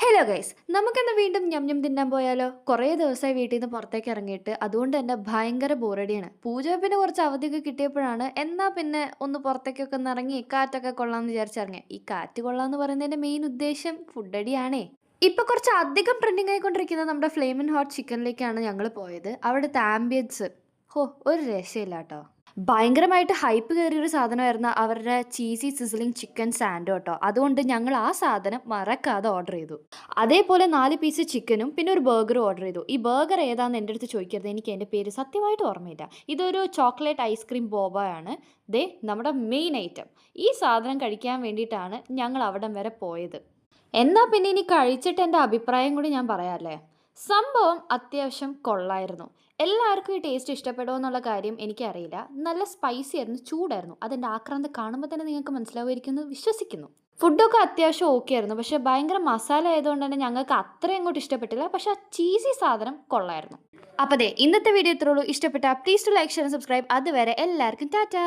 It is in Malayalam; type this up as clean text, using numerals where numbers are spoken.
ഹലോ ഗൈസ്, നമുക്കിന്ന് വീണ്ടും ഞം ഞം തിന്നാൻ പോയാലോ? കുറേ ദിവസമായി വീട്ടിൽ നിന്ന് പുറത്തേക്ക് ഇറങ്ങിയിട്ട് അതുകൊണ്ട് തന്നെ ഭയങ്കര ബോറടിയാണ്. പൂജ പിന്നെ കുറച്ച് അവധിയൊക്കെ കിട്ടിയപ്പോഴാണ് എന്നാ പിന്നെ ഒന്ന് പുറത്തേക്കൊക്കെ ഒന്ന് ഇറങ്ങി കാറ്റൊക്കെ കൊള്ളാമെന്ന് വിചാരിച്ചിറങ്ങി. ഈ കാറ്റ് കൊള്ളാന്ന് പറയുന്നതിന്റെ മെയിൻ ഉദ്ദേശം ഫുഡ് അടിയാണേ. ഇപ്പൊ കുറച്ച് അധികം ട്രെൻഡിങ് ആയിക്കൊണ്ടിരിക്കുന്ന നമ്മുടെ ഫ്ലെയിം ഹോട്ട് ചിക്കനിലേക്കാണ് ഞങ്ങൾ പോയത്. അവിടുത്തെ ആംബിയൻസ് ഒരു രക്ഷയില്ല കേട്ടോ. ഭയങ്കരമായിട്ട് ഹൈപ്പ് കയറിയൊരു സാധനമായിരുന്നു അവരുടെ ചീസി സിസിലിംഗ് ചിക്കൻ സാൻഡോ കേട്ടോ. അതുകൊണ്ട് ഞങ്ങൾ ആ സാധനം മറക്കാതെ ഓർഡർ ചെയ്തു. അതേപോലെ 4 പീസ് ചിക്കനും പിന്നെ ഒരു ബർഗറും ഓർഡർ ചെയ്തു. ഈ ബർഗർ ഏതാണെന്ന് എൻ്റെ അടുത്ത് ചോദിക്കരുത്, എനിക്ക് എൻ്റെ പേര് സത്യമായിട്ട് ഓർമ്മയില്ല. ഇതൊരു ചോക്ലേറ്റ് ഐസ്ക്രീം ബോബയാണ്. ദേ നമ്മുടെ മെയിൻ ഐറ്റം. ഈ സാധനം കഴിക്കാൻ വേണ്ടിയിട്ടാണ് ഞങ്ങൾ അവിടം വരെ പോയത്. എന്നാൽ പിന്നെ ഇനി കഴിച്ചിട്ട് എൻ്റെ അഭിപ്രായം കൂടി ഞാൻ പറയാമല്ലേ. സംഭവം അത്യാവശ്യം കൊള്ളായിരുന്നു. എല്ലാവർക്കും ഈ ടേസ്റ്റ് ഇഷ്ടപ്പെടുമോ എന്നുള്ള കാര്യം എനിക്കറിയില്ല. നല്ല സ്പൈസി ആയിരുന്നു, ചൂടായിരുന്നു. അതെൻ്റെ ആക്രാന്തം കാണുമ്പോൾ തന്നെ നിങ്ങൾക്ക് മനസ്സിലാവുമായിരിക്കും എന്ന് വിശ്വസിക്കുന്നു. ഫുഡൊക്കെ അത്യാവശ്യം ഓക്കെ ആയിരുന്നു. പക്ഷേ ഭയങ്കര മസാല ആയതുകൊണ്ട് തന്നെ ഞങ്ങൾക്ക് അത്രയും അങ്ങോട്ട് ഇഷ്ടപ്പെട്ടില്ല. പക്ഷേ ആ ചീസി സാധനം കൊള്ളായിരുന്നു. അപ്പോൾ ദേ ഇന്നത്തെ വീഡിയോ ഇത്രേ ഉള്ളൂ. ഇഷ്ടപ്പെട്ടാൽ please to like share subscribe. അതുവരെ എല്ലാവർക്കും ടാറ്റാ.